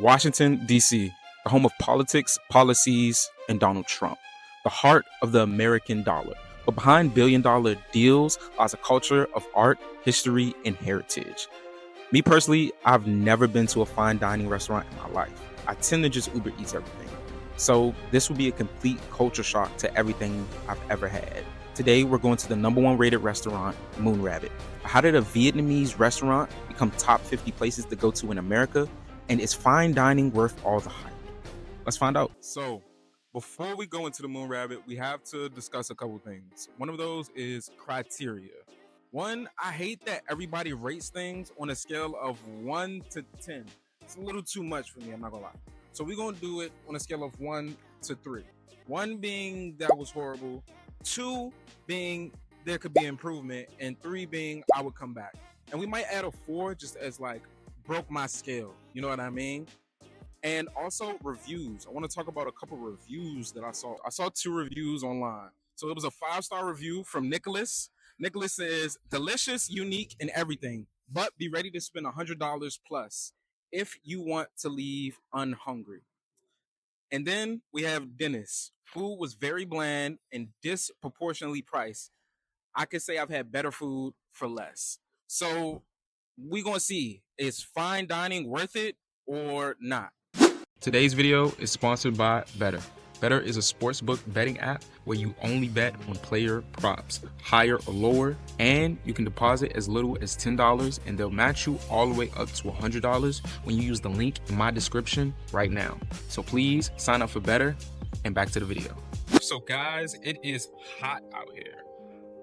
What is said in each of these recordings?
Washington, D.C., the home of politics, policies, and Donald Trump, the heart of the American dollar. But behind billion-dollar deals lies a culture of art, history, and heritage. Me personally, I've never been to a fine dining restaurant in my life. I tend to just Uber Eats everything. So this will be a complete culture shock to everything I've ever had. Today, we're going to the #1 rated restaurant, Moon Rabbit. How did a Vietnamese restaurant become top 50 places to go to in America? And is fine dining worth all the hype? Let's find out. So, before we go into the Moon Rabbit, we have to discuss a couple things. One of those is criteria. One, I hate that everybody rates things on a scale of 1 to 10. It's a little too much for me, I'm not gonna lie. So we're gonna do it on a scale of 1 to 3. 1 being that was horrible, 2 being there could be improvement, and 3 being I would come back. And we might add a 4 just as like broke my scale, you know what I mean? And also reviews. I want to talk about a couple reviews that I saw. I saw 2 reviews online. So it was a 5-star review from Nicholas. Nicholas says, delicious, unique, and everything, but be ready to spend $100 plus if you want to leave unhungry. And then we have Dennis. Food was very bland and disproportionately priced. I could say I've had better food for less. So we're going to see, is fine dining worth it or not? Today's video is sponsored by Better. Better is a sportsbook betting app where you only bet on player props, higher or lower, and you can deposit as little as $10 and they'll match you all the way up to $100 when you use the link in my description right now. So please sign up for Better, and back to the video. So guys, it is hot out here.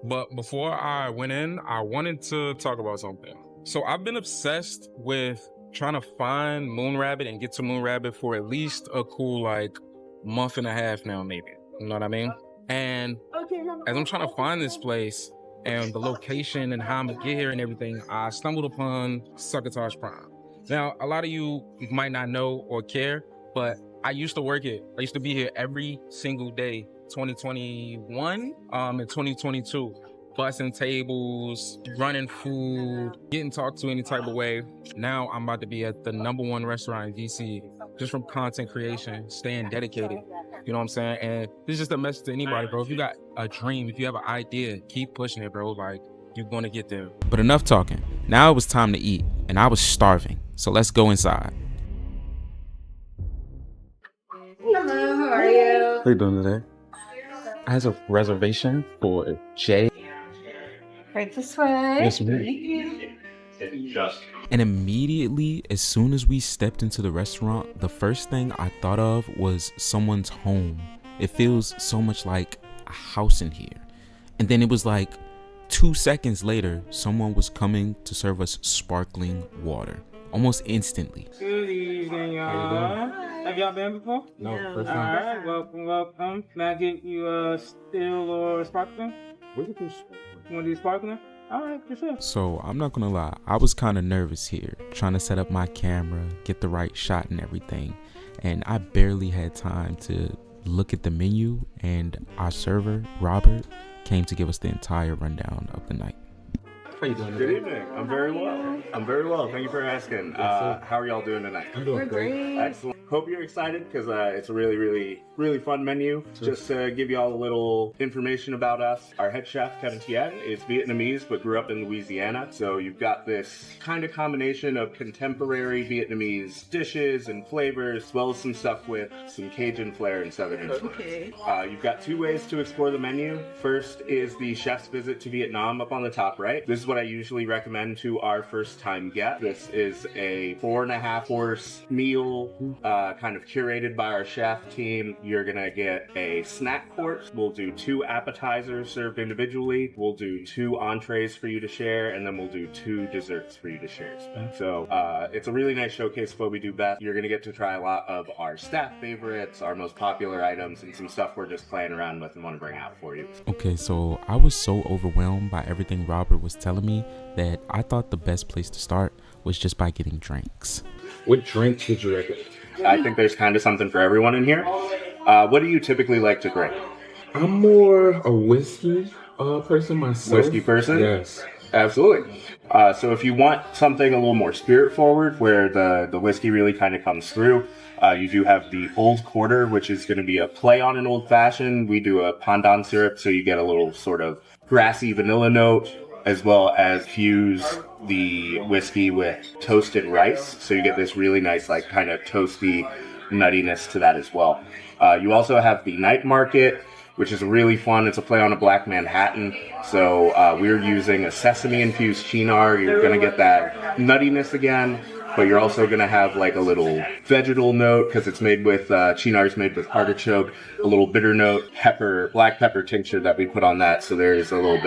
But before I went in, I wanted to talk about something. So I've been obsessed with trying to find Moon Rabbit and get to Moon Rabbit for at least a cool like month and a half now, maybe. You know what I mean? And as I'm trying to find this place and the location and how I'm gonna get here and everything, I stumbled upon Succotash Prime. Now, a lot of you might not know or care, but I used to work it. I used to be here every single day, 2021 and 2022. Bussing tables, running food, getting talked to any type of way. Now I'm about to be at the #1 restaurant in DC, just from content creation, staying dedicated. You know what I'm saying? And this is just a message to anybody, bro. If you got a dream, if you have an idea, keep pushing it, bro. Like, you're gonna get there. But enough talking. Now it was time to eat, and I was starving. So let's go inside. Hello, how are you? How you doing today? I have a reservation for Jay. Right this way. Yes, ma'am. And immediately, as soon as we stepped into the restaurant, the first thing I thought of was someone's home. It feels so much like a house in here. And then it was like 2 seconds later, someone was coming to serve us sparkling water. Almost instantly. Good evening, y'all. Have y'all been before? No, first All time. right, welcome. Can I get you a still or sparkling? You want to do sparkling? All right, for sure. So I'm not gonna lie, I was kind of nervous here, trying to set up my camera, get the right shot and everything. And I barely had time to look at the menu, and our server, Robert, came to give us the entire rundown of the night. How you doing? Good evening. I'm very well. Thank you for asking. How are y'all doing tonight? I'm doing Great. Excellent. Hope you're excited because it's a really fun menu. Just to give you all a little information about us, our head chef, Kevin Tien, is Vietnamese but grew up in Louisiana. So you've got this kind of combination of contemporary Vietnamese dishes and flavors, as well as some stuff with some Cajun flair and Southern influence. Okay. You've got 2 ways to explore the menu. First is the chef's visit to Vietnam up on the top right. This is what I usually recommend to our first-time guests. This is a 4.5-course meal, kind of curated by our chef team. You're gonna get a snack course. We'll do 2 appetizers served individually. We'll do 2 entrees for you to share, and then we'll do 2 desserts for you to share. So it's a really nice showcase of what we do best. You're gonna get to try a lot of our staff favorites, our most popular items, and some stuff we're just playing around with and want to bring out for you. Okay, so I was so overwhelmed by everything Robert was telling me that I thought the best place to start was just by getting drinks. What drinks did you recommend? I think there's kind of something for everyone in here. What do you typically like to drink? I'm more a whiskey person myself. Whiskey person? Yes. Absolutely. So if you want something a little more spirit forward, where the whiskey really kind of comes through, you do have the Old Quarter, which is going to be a play on an old fashioned. We do a pandan syrup, so you get a little sort of grassy vanilla note, as well as fuse the whiskey with toasted rice. So you get this really nice, like kind of toasty nuttiness to that as well. You also have the Night Market, which is really fun. It's a play on a Black Manhattan. So we're using a sesame-infused chinar. You're going to get that nuttiness again, but you're also going to have like a little vegetal note because it's made with, chinar's made with artichoke, a little bitter note, pepper, black pepper tincture that we put on that. So there's a little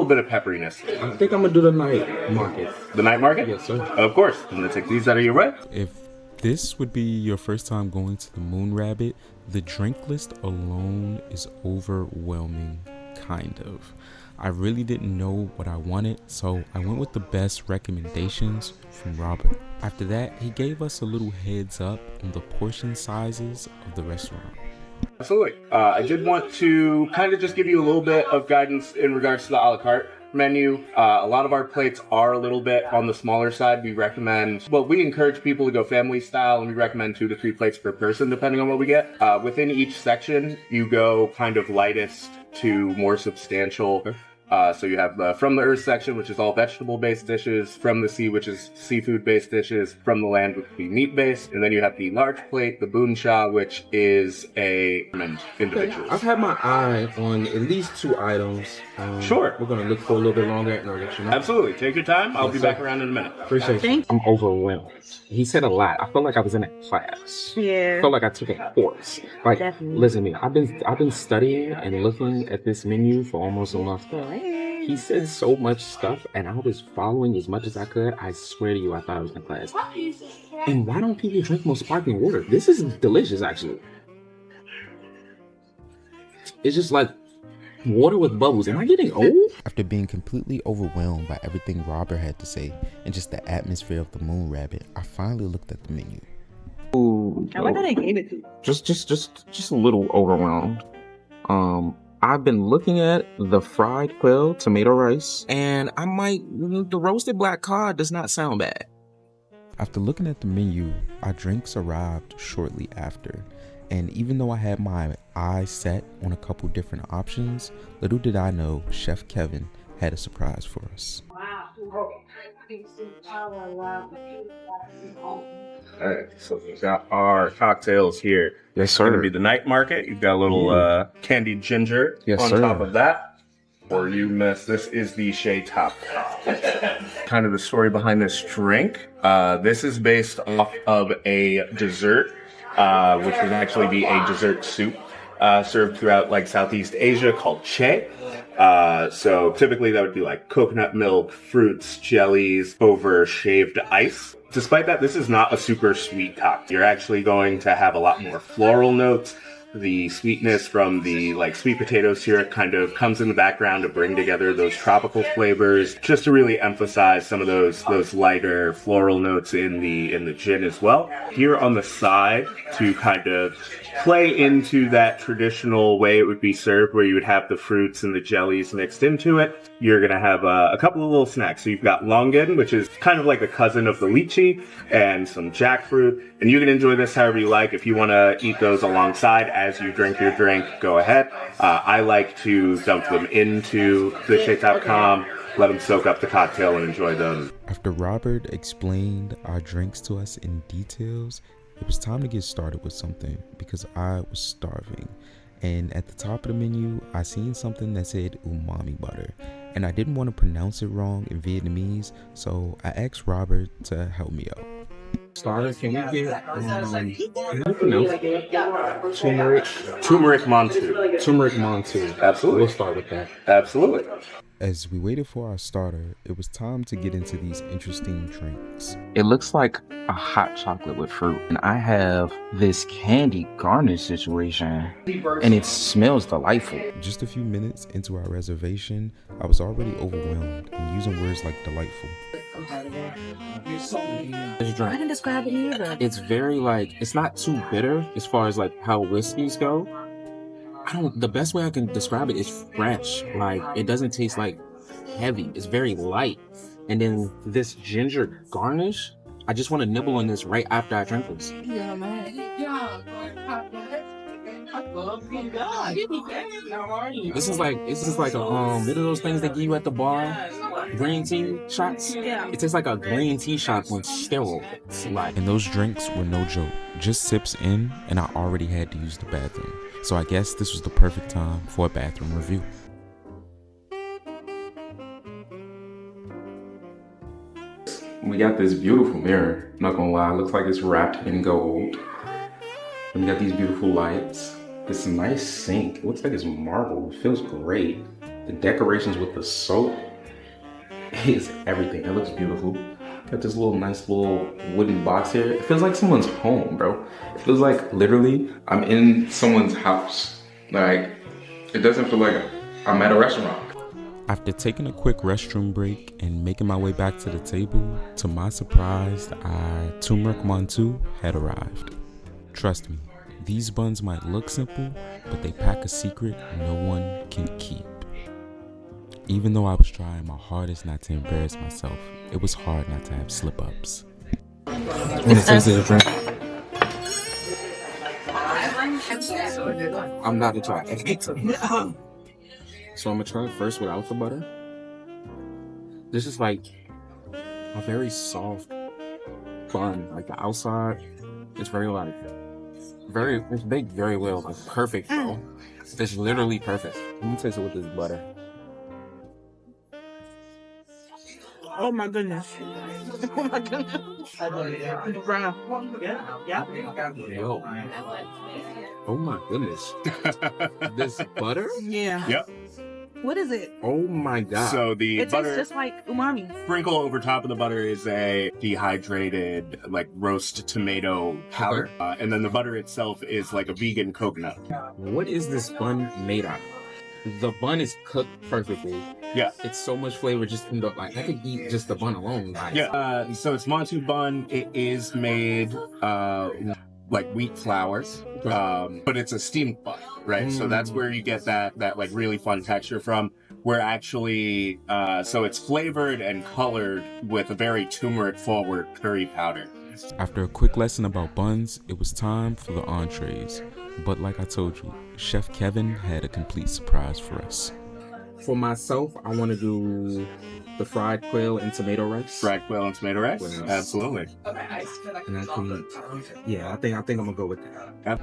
bit of pepperiness. I think I'm going to do the Night Market. The Night Market? Yes, sir. Of course. I'm going to take these out of your way. If this would be your first time going to the Moon Rabbit, the drink list alone is overwhelming, kind of. I really didn't know what I wanted, so I went with the best recommendations from Robert. After that, he gave us a little heads up on the portion sizes of the restaurant. Absolutely. I did want to kind of just give you a little bit of guidance in regards to the a la carte menu. A lot of our plates are a little bit on the smaller side. We encourage people to go family style, and we recommend 2 to 3 plates per person depending on what we get. Within each section, you go kind of lightest to more substantial. So you have the From the Earth section, which is all vegetable-based dishes, From the Sea, which is seafood-based dishes, From the Land, which would be meat-based, and then you have the large plate, the Boon Cha, which is a individual. I've had my eye on at least 2 items. Sure. We're going to look for a little bit longer and I'll let you know. Absolutely. Take your time. I'll be back around in a minute. Appreciate you. I'm overwhelmed. He said a lot. I felt like I was in a class. Yeah. I felt like I took a course. Like, Definitely. listen to me. I've been studying and looking at this menu for almost a month. He said so much stuff, and I was following as much as I could. I swear to you, I thought I was in class. And why don't people drink more sparkling water? This is delicious, actually. It's just like water with bubbles. Am I getting old? After being completely overwhelmed by everything Robert had to say and just the atmosphere of the Moon Rabbit, I finally looked at the menu. Ooh, I like how they gave it to you. just a little overwhelmed. I've been looking at the fried quail tomato rice, and the roasted black cod does not sound bad. After looking at the menu, our drinks arrived shortly after. And even though I had my eyes set on a couple different options, little did I know Chef Kevin had a surprise for us. Alright, so we've got our cocktails here. Yes, It's sir. going to be the Night Market. You've got a little candied ginger Yes, on sir. top of that. Or you miss, this is the Shea Top. Kind of the story behind this drink. This is based off of a dessert, which would actually be a dessert soup served throughout like Southeast Asia called Che. So typically that would be like coconut milk, fruits, jellies over shaved ice. Despite that, this is not a super sweet cocktail. You're actually going to have a lot more floral notes. The sweetness from the like sweet potato syrup kind of comes in the background to bring together those tropical flavors, just to really emphasize some of those lighter floral notes in the gin as well. Here on the side, to kind of play into that traditional way it would be served, where you would have the fruits and the jellies mixed into it, you're gonna have a couple of little snacks. So you've got longan, which is kind of like the cousin of the lychee, and some jackfruit. And you can enjoy this however you like. If you want to eat those alongside as you drink your drink, go ahead. I like to dump them into the shake.com, let them soak up the cocktail and enjoy them. After Robert explained our drinks to us in details, it was time to get started with something because I was starving. And at the top of the menu, I seen something that said umami butter. And I didn't want to pronounce it wrong in Vietnamese, so I asked Robert to help me out. Starter, can we get Turmeric Montu. turmeric montu? Absolutely. We'll start with that. Absolutely. As we waited for our starter, it was time to get into these interesting drinks. It looks like a hot chocolate with fruit, and I have this candy garnish situation, and it smells delightful. Just a few minutes into our reservation, I was already overwhelmed and using words like delightful. This I drink, can describe it either. it's very it's not too bitter as far as like how whiskeys go. The best way I can describe it is fresh. Like, it doesn't taste like heavy. It's very light. And then this ginger garnish, I just want to nibble on this right after I drink this. Yeah, man. This is like a what are those things they give you at the bar? Green tea shots? Yeah. It tastes like a green tea shot on steroids. Like, And those drinks were no joke. Just sips in, and I already had to use the bathroom. So I guess this was the perfect time for a bathroom review. We got this beautiful mirror. Not gonna lie, it looks like it's wrapped in gold. And we got these beautiful lights. This nice sink. It looks like it's marble. It feels great. The decorations with the soap is everything. It looks beautiful. Got this nice little wooden box here. It feels like someone's home, bro. It feels like literally I'm in someone's house. Like, it doesn't feel like I'm at a restaurant. After taking a quick restroom break and making my way back to the table, to my surprise, our turmeric mantou had arrived. Trust me, these buns might look simple, but they pack a secret no one can keep. Even though I was trying my hardest not to embarrass myself, it was hard not to have slip-ups. when it tastes of the drink, I'm not to try it. So I'm gonna try it first without the butter. This is like a very soft bun. Like the outside, it's very it's baked very well, like perfect, bro. It's literally perfect. Let me taste it with this butter. Oh my goodness. Oh my goodness. Brown. Yo. Oh my goodness. This butter? Yeah. Yep. What is it? Oh my god. So the It butter tastes just like umami. sprinkle over top of the butter is a dehydrated like roast tomato powder, and then the butter itself is like a vegan coconut. What is this bun made out of? The bun is cooked perfectly. Yeah. It's so much flavor just in the, like, I could eat just the bun alone. Like, Yeah. So it's mantou bun. It is made like wheat flour, but it's a steamed bun, right? So that's where you get that like really fun texture from. Where actually, so it's flavored and colored with a very turmeric-forward curry powder. After a quick lesson about buns, it was time for the entrees. But like I told you, Chef Kevin had a complete surprise for us. For myself, I want to do the fried quail and tomato rice. Fried quail and tomato rice? Well, Absolutely. And I think I'm gonna go with that.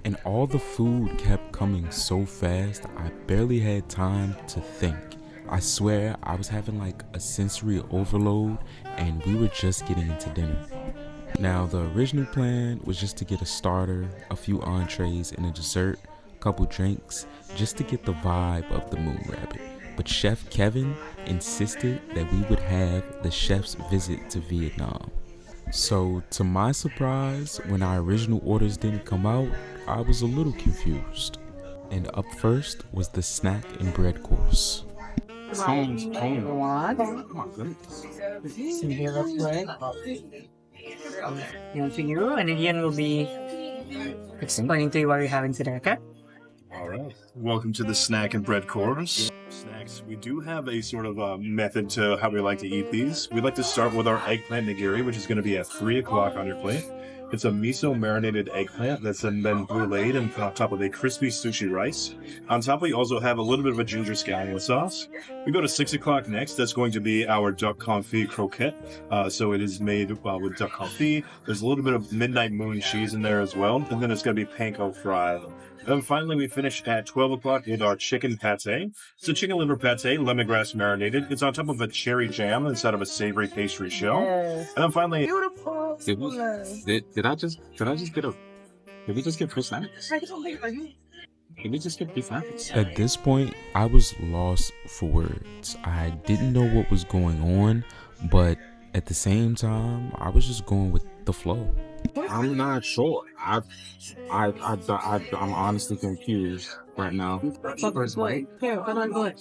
And all the food kept coming so fast, I barely had time to think. I swear I was having like a sensory overload, and we were just getting into dinner. Now, the original plan was just to get a starter, a few entrees, and a dessert, a couple drinks, just to get the vibe of the moon rabbit. But Chef Kevin insisted that we would have the chef's visit to Vietnam. So, to my surprise, when our original orders didn't come out, I was a little confused. And up first was the snack and bread course. Sounds pain. What? Oh my goodness. Here, that's right. Yan to you, and then Ian will be explaining to you what we're having today, okay? All right. Welcome to the snack and bread course. Snacks. We do have a sort of method to how we like to eat these. We like to start with our eggplant nigiri, which is going to be at 3 o'clock on your plate. It's a miso marinated eggplant that's then been bruleed and put on top of a crispy sushi rice. On top, we also have a little bit of a ginger scallion sauce. We go to 6 o'clock next. That's going to be our duck confit croquette. So it is made with duck confit. There's a little bit of midnight moon cheese in there as well. And then it's going to be panko fried. And finally, we finish at 12 o'clock with our chicken pate. It's a chicken liver pate, lemongrass marinated. It's on top of a cherry jam instead of a savory pastry shell. And then finally, Beautiful. Did we just get free snacks? Did we just get free snacks? At this point, I was lost for words. I didn't know what was going on, but at the same time, I was just going with the flow. I'm not sure. I'm honestly confused right now. Wait, here, hold on, go ahead.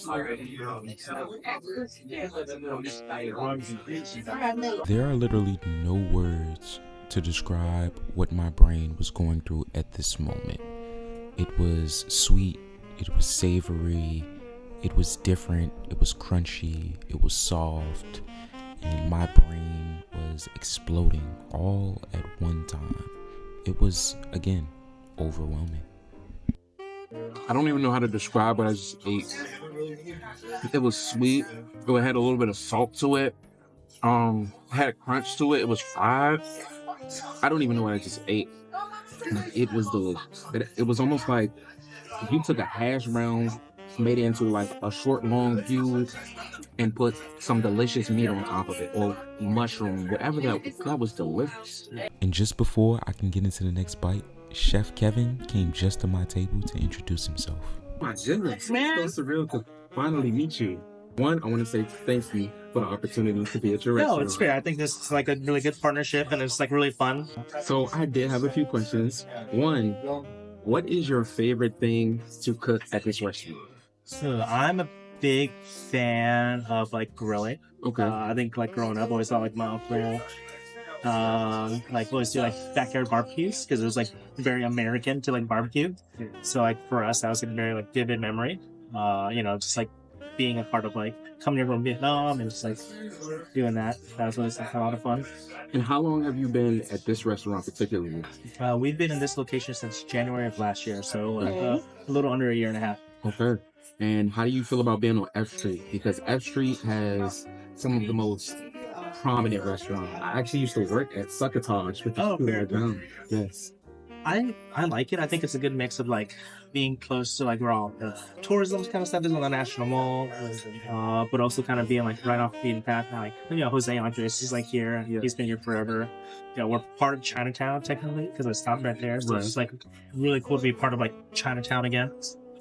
There are literally no words to describe what my brain was going through at this moment. It was sweet, it was savory, It was different, it was crunchy, it was soft, and my brain was exploding all at one time. It was, again, overwhelming. I don't even know how to describe what I just ate. It was sweet. It had a little bit of salt to it. Had a crunch to it. It was fried. I don't even know what I just ate. It was delicious. It was almost like if you took a hash brown, made it into like a short, long cube, and put some delicious meat on top of it, or mushroom, whatever that was delicious. And just before I can get into the next bite, Chef Kevin came just to my table to introduce himself. My goodness, it's so surreal to finally meet you. One, I want to say thank you for the opportunity to be at your restaurant. No, it's great. I think this is like a really good partnership, and it's like really fun. So I did have a few questions. One, what is your favorite thing to cook at this restaurant? So I'm a big fan of like grilling. Okay. I think like growing up, I always thought like my uncle like always do like backyard barbecues because it was like very American to like barbecue. So like for us, that was a very like vivid memory. Just like being a part of like coming here from Vietnam and just like doing that. That was like a lot of fun. And how long have you been at this restaurant particularly? We've been in this location since January of last year, so a little under a year and a half. Okay. And how do you feel about being on F Street? Because F Street has some of the most prominent restaurants. I actually used to work at Succotash, which is fair. down. Yes. I like it. I think it's a good mix of like being close to like where all the tourism kind of stuff is on the National Mall, but also kind of being like right off the beaten path. Like Jose Andres, he's like here. Yeah. He's been here forever. We're part of Chinatown technically because I stopped right there. So it's just like really cool to be part of like Chinatown again.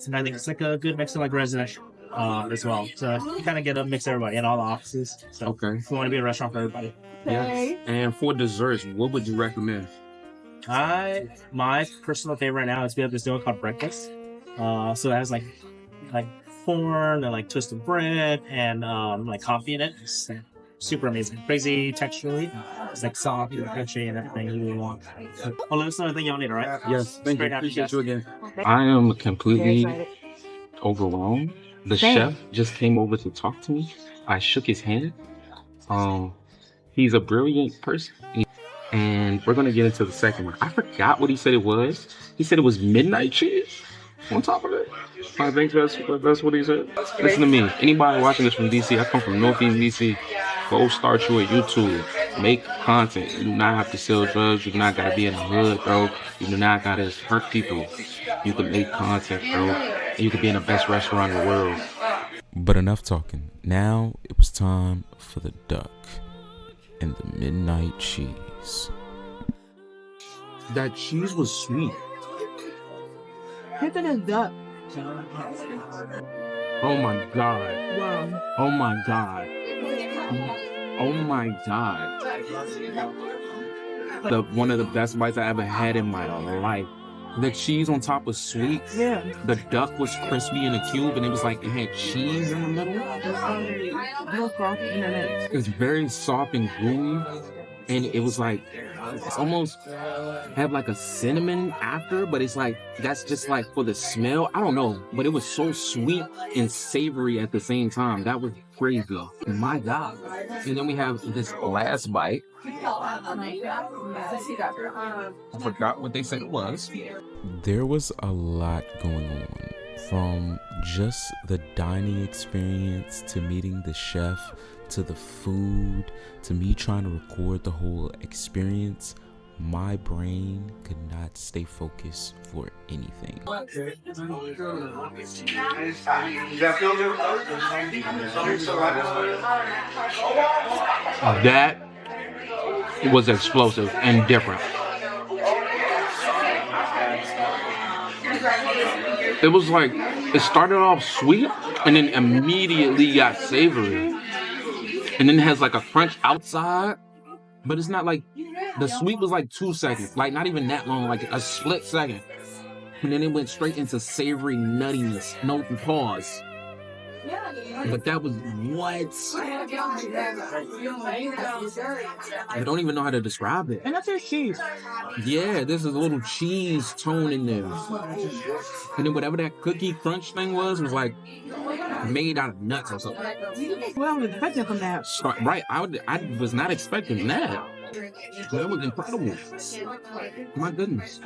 And I think it's like a good mix of like residential as well. So you kind of get a mix of everybody in all the offices. So Okay. we want to be a restaurant for everybody. Yes. And for desserts, what would you recommend? My personal favorite right now is we have this dough called breakfast. So it has like corn and like twisted bread and like coffee in it. It's super amazing, crazy texturally. It's like soft and crunchy and everything you really want. Well, let us know anything y'all need, all right? Yes, thank you. Great having you Appreciate guys. you again. I am completely overwhelmed. The chef just came over to talk to me. I shook his hand. He's a brilliant person. And we're gonna get into the second one. I forgot what he said it was. He said it was midnight cheese on top of it. I think that's what he said. Listen to me. Anybody watching this from DC, I come from Northeast DC. Go start you a YouTube. Make content. You do not have to sell drugs. You do not gotta be in the hood, bro. You do not gotta hurt people. You can make content, bro. And you can be in the best restaurant in the world. But enough talking. Now it was time for the duck and the midnight cheese. That cheese was sweet. Look at this duck. Oh my god. Wow. Oh my god. Oh my god. One of the best bites I ever had in my life. The cheese on top was sweet. Yeah. The duck was crispy in a cube, and it was like it had cheese in the middle. Real soft in the middle. It's very soft and gooey, and it was like it's almost have like a cinnamon after, but it's like that's just like for the smell. I don't know, but it was so sweet and savory at the same time. That was crazy. My God. And then we have this last bite. I forgot what they said it was. There was a lot going on, from just the dining experience to meeting the chef to the food to me trying to record the whole experience. My brain could not stay focused for anything. That was explosive and different. It was like, it started off sweet and then immediately got savory. And then it has like a crunch outside, but it's not like, the sweet was like 2 seconds, like not even that long, like a split second. And then it went straight into savory nuttiness, no pause. But that was what? I don't even know how to describe it. And that's your cheese. Yeah, there's a little cheese tone in there. And then whatever that cookie crunch thing was like made out of nuts or something. Well, I was expecting from that. Right, I was not expecting that. That was incredible. My goodness.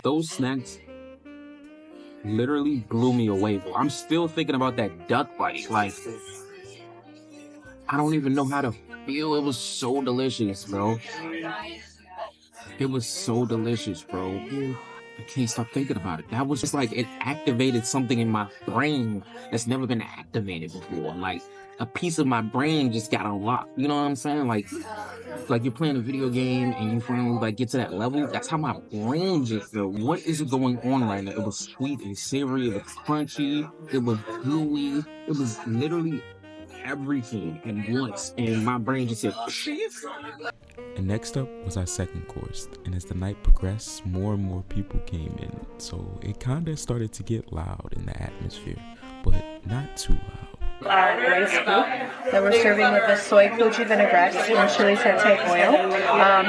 Those snacks literally blew me away, bro. I'm still thinking about that duck bite. Like, I don't even know how to feel. It was so delicious, bro. It was so delicious, bro. I can't stop thinking about it. That was just like, it activated something in my brain that's never been activated before. Like, a piece of my brain just got unlocked. You know what I'm saying? Like you're playing a video game and you finally like get to that level. That's how my brain just felt. What is going on right now? It was sweet and savory. It was crunchy. It was gooey. It was literally everything at once. And my brain just said, And next up was our second course, and as the night progressed, more and more people came in, so it kinda started to get loud in the atmosphere, but not too loud. Our rice soup that we're serving with the soy koji vinaigrette and chili sensei oil.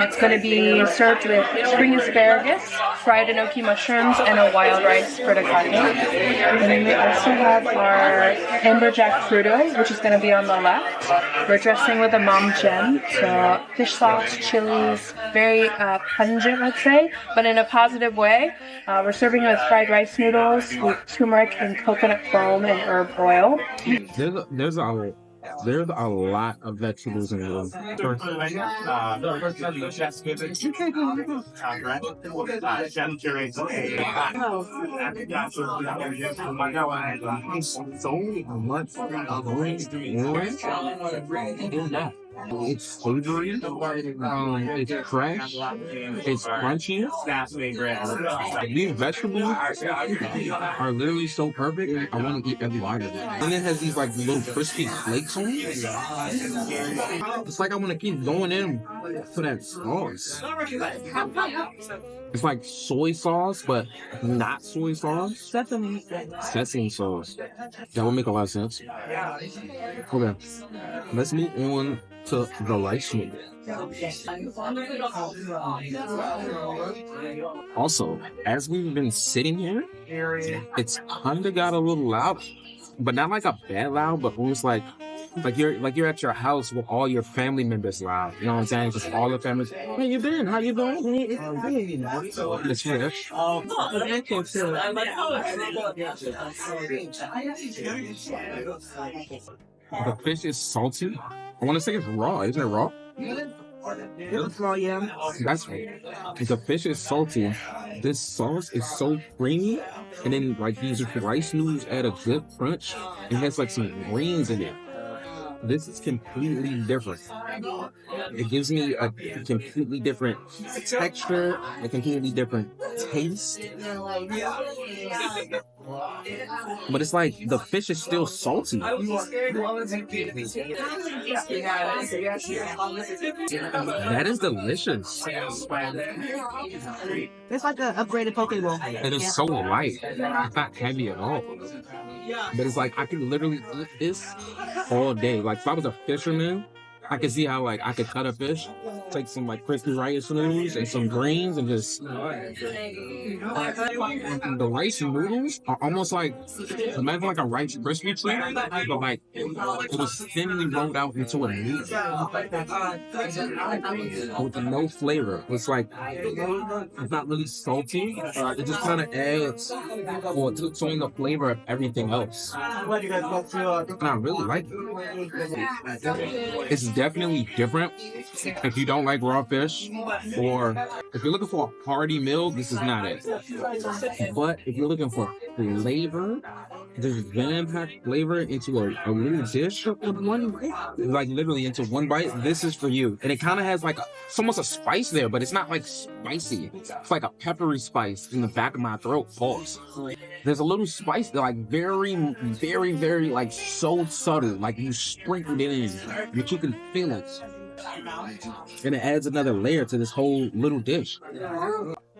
It's going to be served with spring asparagus, fried enoki mushrooms, and a wild rice frittata. And then we also have our amberjack crudo, which is going to be on the left. We're dressing with a mom gem, so fish sauce, chilies, very pungent, let's say, but in a positive way. We're serving with fried rice noodles with turmeric and coconut foam and herb oil. There's a lot of vegetables in here. It's savory, it's fresh, it's crunchy. These vegetables are literally so perfect. I want to eat every bite of it. And it has these like little crispy flakes on it. It's like I want to keep going in for that sauce. It's like soy sauce, but not soy sauce. Sesame sauce. That would make a lot of sense. Okay, let's move on to the rice noodle. Also, as we've been sitting here, it's kinda got a little loud, but not like a bad loud, but almost like you're at your house with all your family members loud. You know what I'm saying? Just all the families. Hey, you been? How you doing? It's fresh. The fish is salty. I want to say it's raw. Isn't it raw? It's raw, yeah. That's right. The fish is salty. This sauce is so creamy. And then like these rice noodles add a good crunch. It has like some greens in it. This is completely different. It gives me a completely different texture, a completely different taste. But it's like the fish is still salty. That is delicious. It's like an upgraded poke bowl. It is so light. It's not heavy at all. But it's like I could literally eat this all day. Like if I was a fisherman, I could see how like I could cut a fish, take some like crispy rice noodles and some greens and just the rice noodles are almost like imagine like a Rice Krispie treat, but like it was thinly rolled out into a meat with no flavor. It's like it's not really salty. It just kind of adds or takes on the flavor of everything else. And I really like it. It's definitely different if you don't like raw fish, or if you're looking for a hearty meal, this is not it. But if you're looking for flavor, there's jam-packed flavor into a little dish with one bite, like literally into one bite. This is for you. And it kind of has like it's almost a spice there, but it's not like spicy. It's like a peppery spice in the back of my throat. Pause. There's a little spice that like very, very, very like so subtle, like you sprinkled it in, but you can feel it. And it adds another layer to this whole little dish.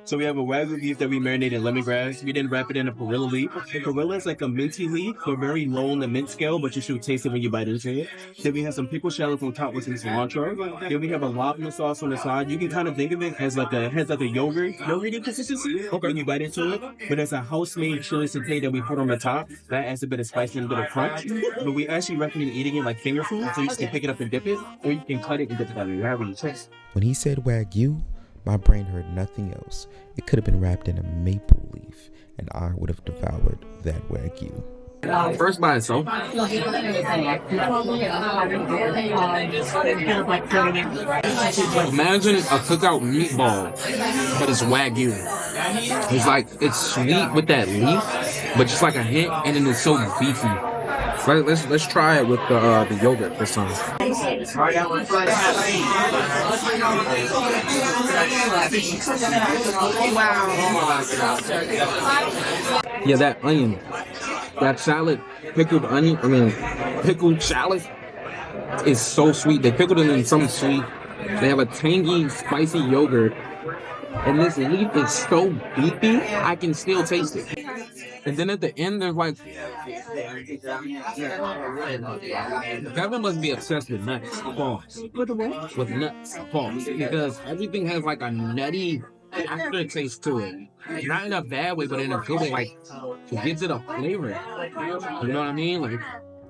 So we have a Wagyu beef that we marinated in lemongrass. We didn't wrap it in a perilla leaf. The perilla is like a minty leaf, but very low on the mint scale, but you should taste it when you bite into it. Then we have some pickled shallots on top with some cilantro. Then we have a lavender sauce on the side. You can kind of think of it as like a yogurty consistency when you bite into it. But it's a house-made chili sauté that we put on the top. That adds a bit of spice and a bit of crunch. But we actually recommend eating it like finger food, so you just can pick it up and dip it, or you can cut it and dip it out of your having taste. When he said Wagyu, my brain heard nothing else. It could have been wrapped in a maple leaf, and I would have devoured that Wagyu. First by itself. Imagine a cookout meatball, but it's Wagyu. It's like, it's sweet with that leaf, but just like a hint, and then it's so beefy. Let's try it with the yogurt this time. Yeah, that onion, that salad, pickled shallot is so sweet. They pickled it in something sweet. They have a tangy, spicy yogurt, and this leaf is so beefy, I can still taste it. And then at the end, there's like, Kevin must be obsessed with nuts. Pause. With nuts. Pause. Because everything has like a nutty aftertaste to it. Not in a bad way, but in a good way. Like, it gives it a flavor. You know what I mean? Like,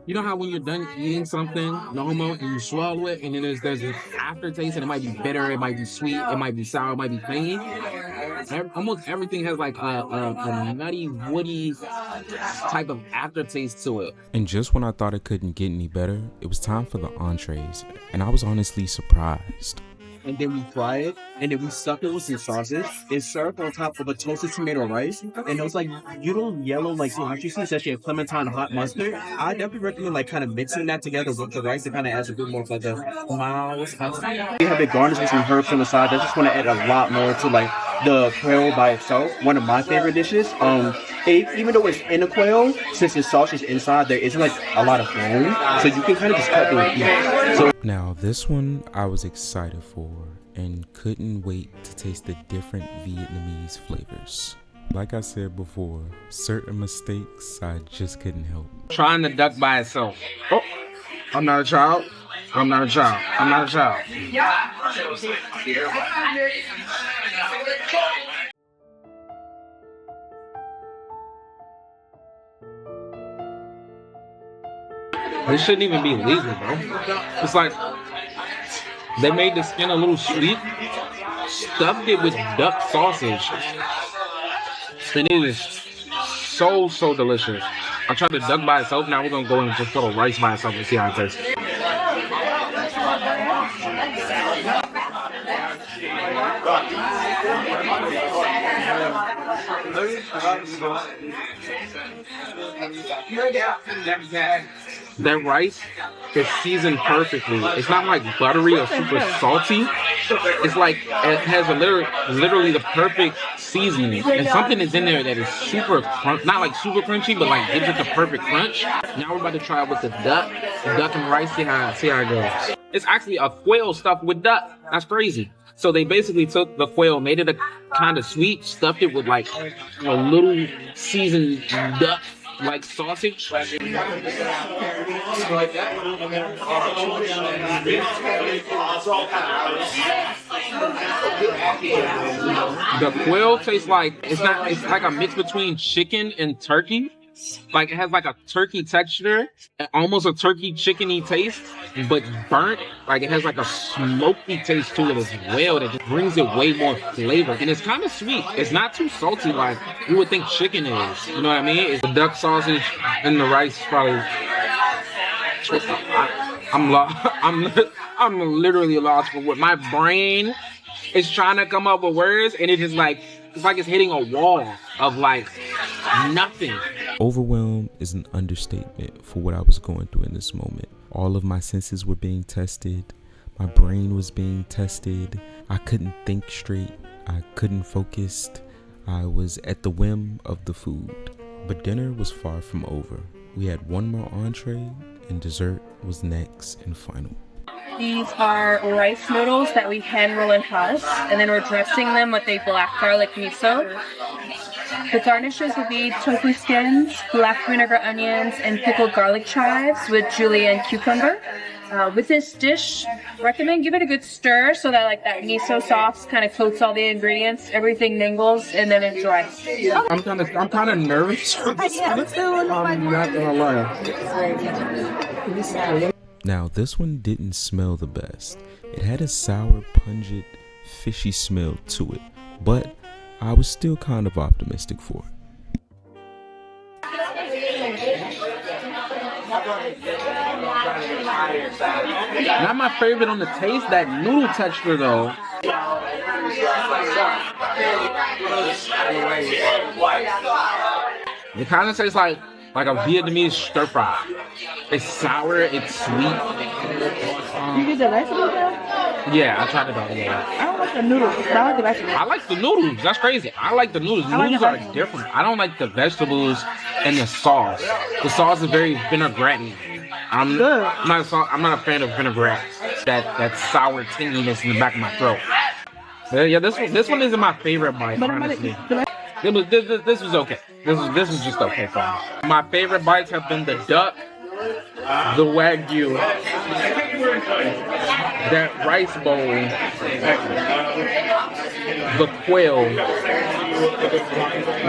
you know how when you're done eating something normal and you swallow it, and then there's this aftertaste, and it might be bitter, it might be sweet, it might be sour, it might be tangy. Almost everything has like a nutty, woody type of aftertaste to it. And just when I thought it couldn't get any better, it was time for the entrees, and I was honestly surprised. And then we fry it, and then we stuff it with some sausage. It's served on top of a toasted tomato rice, and those like little yellow like cilantro seeds, actually a clementine hot mustard. I definitely recommend like kind of mixing that together with the rice. It kind of adds a bit more of like a wow. We have it garnished with some herbs on the side. That's just going to add a lot more to like the quail by itself. One of my favorite dishes. Even though it's in a quail, since the sausage inside, there isn't like a lot of bone, so you can kind of just cut through it. So now this one I was excited for and couldn't wait to taste the different Vietnamese flavors. Like I said before, certain mistakes I just couldn't help. Trying the duck by itself. Oh, I'm not a child. I'm not a child. I'm not a child. This shouldn't even be legal, bro. It's like, they made the skin a little sweet, stuffed it with duck sausage, and it is so delicious. I tried the duck by itself, now we're gonna go and just throw rice by itself and see how it tastes. That rice is seasoned perfectly. It's not like buttery or super salty. It's like it has literally the perfect seasoning. And something is in there that is super not like super crunchy, but like gives it the perfect crunch. Now we're about to try it with the duck and rice. See how it goes. It's actually a quail stuffed with duck. That's crazy. So they basically took the quail, made it a kind of sweet, stuffed it with like a little seasoned duck like sausage. The quail tastes like it's like a mix between chicken and turkey. Like it has like a turkey texture, almost a turkey chickeny taste, but burnt. Like it has like a smoky taste to it as well that just brings it way more flavor. And it's kind of sweet. It's not too salty like you would think chicken is. You know what I mean? It's the duck sausage and the rice probably. I'm literally lost for what my brain is trying to come up with words, and it is like it's like it's hitting a wall of like nothing. Overwhelm is an understatement for what I was going through in this moment. All of my senses were being tested. My brain was being tested. I couldn't think straight. I couldn't focus. I was at the whim of the food. But dinner was far from over. We had one more entree, and dessert was next and final. These are rice noodles that we hand roll in house, and then we're dressing them with a black garlic miso. The garnishes will be tofu skins, black vinegar onions, and pickled garlic chives with julienne cucumber. With this dish, recommend give it a good stir so that like that miso sauce kind of coats all the ingredients, everything mingles, and then enjoy. I'm kind of nervous. I'm not gonna lie. Now, this one didn't smell the best. It had a sour, pungent, fishy smell to it, but I was still kind of optimistic for it. Not my favorite on the taste, that noodle texture though. It kind of tastes like a Vietnamese stir fry. It's sour, it's sweet. You get the vegetables though? Yeah, I tried it out. Yeah. I don't like the noodles. I like the vegetables. I like the noodles. That's crazy. I like the noodles. The noodles are different. I don't like the vegetables and the sauce. The sauce is very vinaigrette. I'm not a fan of vinaigrette. That sour tinginess in the back of my throat. Yeah, this one isn't my favorite bite, honestly. This was okay. This was just okay for me. My favorite bites have been the duck, the wagyu, that rice bowl, the quail.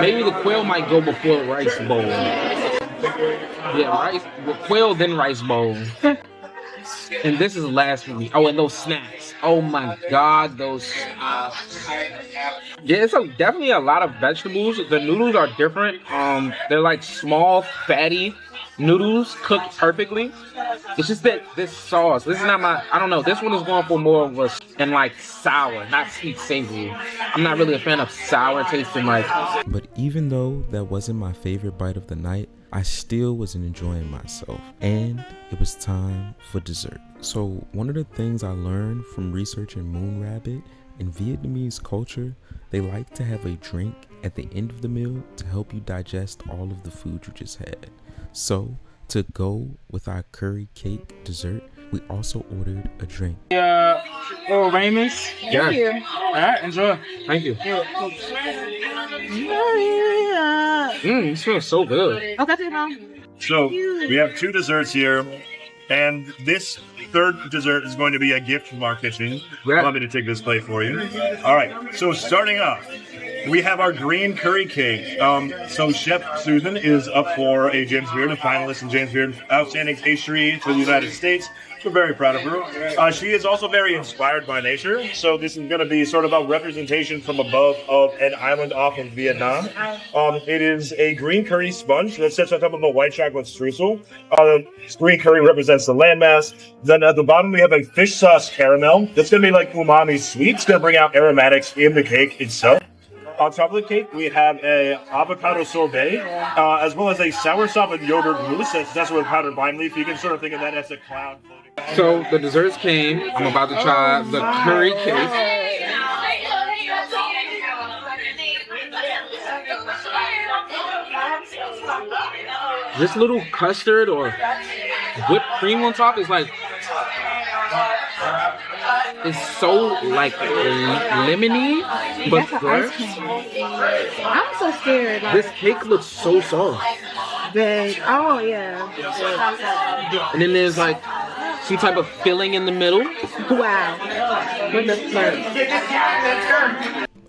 Maybe the quail might go before the rice bowl. Yeah, quail then rice bowl. And this is last for me. Oh, and those snacks. Oh my God, those. Yeah, it's definitely a lot of vegetables. The noodles are different. They're like small, fatty noodles cooked perfectly. It's just that this sauce. This is not my. I don't know. This one is going for more of a and like sour, not sweet savory. I'm not really a fan of sour tasting like. But even though that wasn't my favorite bite of the night, I still wasn't enjoying myself, and it was time for dessert. So one of the things I learned from researching Moon Rabbit, in Vietnamese culture, they like to have a drink at the end of the meal to help you digest all of the food you just had. So to go with our curry cake dessert, we also ordered a drink. Little Raymond's. Yeah. All right, enjoy. Thank you. This feels so good. So we have two desserts here, and this third dessert is going to be a gift from our kitchen. Allow me to take this plate for you. All right, so starting off, we have our green curry cake. So Chef Susan is up for a James Beard, a finalist in James Beard Outstanding Pastry for the United States. We're very proud of her. She is also very inspired by nature. So this is going to be sort of a representation from above of an island off in Vietnam. It is a green curry sponge that sits on top of a white chocolate streusel. Green curry represents the landmass. Then at the bottom we have a fish sauce caramel. That's going to be like umami sweet. It's going to bring out aromatics in the cake itself. On top of the cake, we have a avocado sorbet, as well as a soursop and yogurt mousse that's with powdered vine leaf. You can sort of think of that as a cloud floating. So the desserts came. I'm about to try the curry cake. This little custard or whipped cream on top is like, it's so like lemony, but fresh. I'm so scared. This cake looks so soft. Oh yeah. And then there's like some type of filling in the middle. Wow.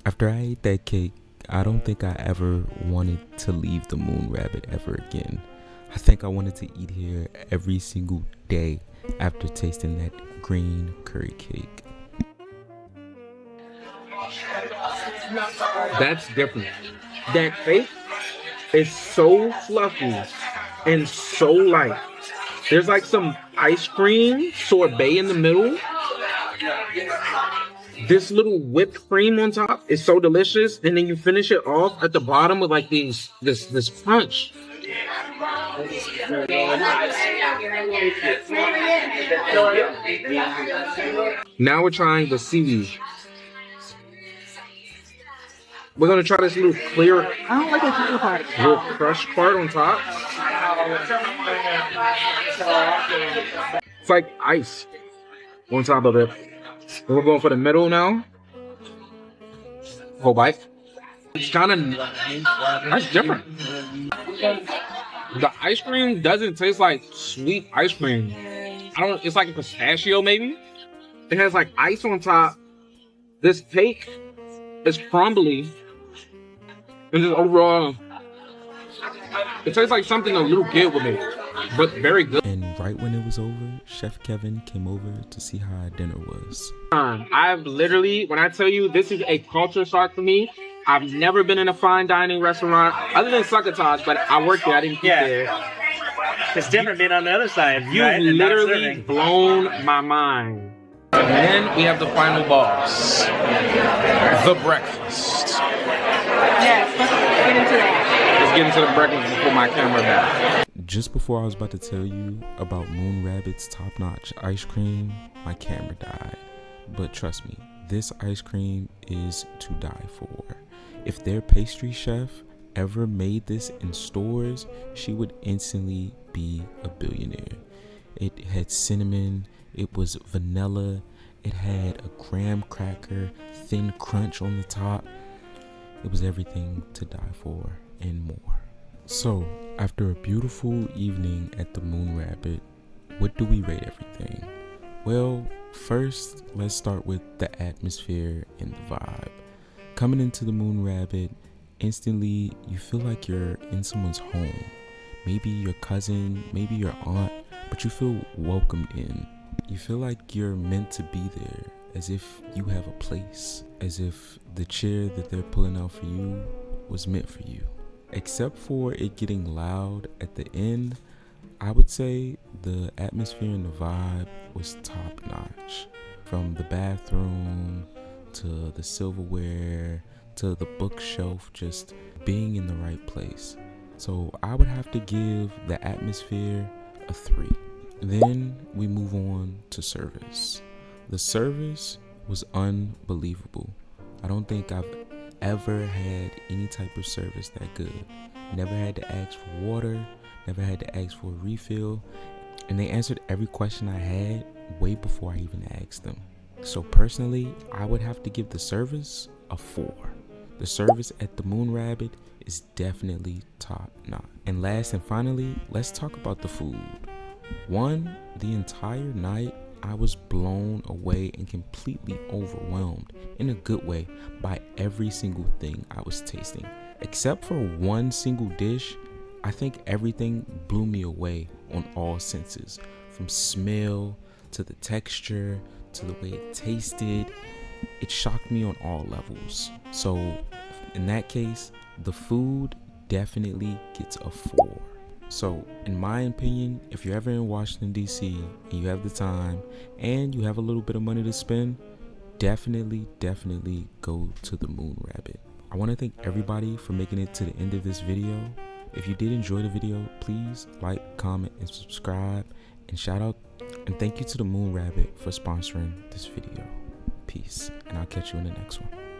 After I ate that cake, I don't think I ever wanted to leave the Moon Rabbit ever again. I think I wanted to eat here every single day after tasting that green curry cake. That's different. That cake is so fluffy and so light. There's like some ice cream sorbet in the middle. This little whipped cream on top is so delicious, and then you finish it off at the bottom with like this punch. Now we're trying the seaweed. We're gonna try this little clear, I don't like the clear part. little crushed part on top. It's like ice. on top of it. And we're going for the middle now. Whole bite. It's kind of, that's different. The ice cream doesn't taste like sweet ice cream. It's like a pistachio maybe. It has like ice on top. This cake is crumbly. And just overall, it tastes like something a little kid would make, but very good. And right when it was over, Chef Kevin came over to see how our dinner was. I've literally, when I tell you this is a culture shock for me, I've never been in a fine dining restaurant other than Succotash, but I worked there, I didn't eat there. It's different being on the other side. You've right? literally blown my mind. And then we have the final boss, the breakfast. Yes, let's get into that. Let's get into the breakfast before my camera back. Just before I was about to tell you about Moon Rabbit's top-notch ice cream, my camera died. But trust me, this ice cream is to die for. If their pastry chef ever made this in stores, she would instantly be a billionaire. It had cinnamon, it was vanilla, it had a graham cracker, thin crunch on the top. It was everything to die for and more. So, after a beautiful evening at the Moon Rabbit, what do we rate everything? Well, first, let's start with the atmosphere and the vibe. Coming into the Moon Rabbit, instantly you feel like you're in someone's home. Maybe your cousin, maybe your aunt, but you feel welcomed in. You feel like you're meant to be there, as if you have a place, as if the chair that they're pulling out for you was meant for you. Except for it getting loud at the end, I would say the atmosphere and the vibe was top notch. From the bathroom to the silverware to the bookshelf, just being in the right place. So I would have to give the atmosphere a 3. Then we move on to service. The service was unbelievable. I don't think I've ever had any type of service that good. Never had to ask for water, never had to ask for a refill, and they answered every question I had way before I even asked them. So personally, I would have to give the service a 4. The service at the Moon Rabbit is definitely top notch. And last and finally, let's talk about the food. One, the entire night I was blown away and completely overwhelmed in a good way by every single thing I was tasting. Except for one single dish, I think everything blew me away on all senses, from smell to the texture to the way it tasted. It shocked me on all levels. So in that case, the food definitely gets a 4. So in my opinion, if you're ever in Washington DC and you have the time and you have a little bit of money to spend, definitely go to the Moon Rabbit. I want to thank everybody for making it to the end of this video. If you did enjoy the video, please like, comment, and subscribe. And shout out and thank you to the Moon Rabbit for sponsoring this video. Peace, and I'll catch you in the next one.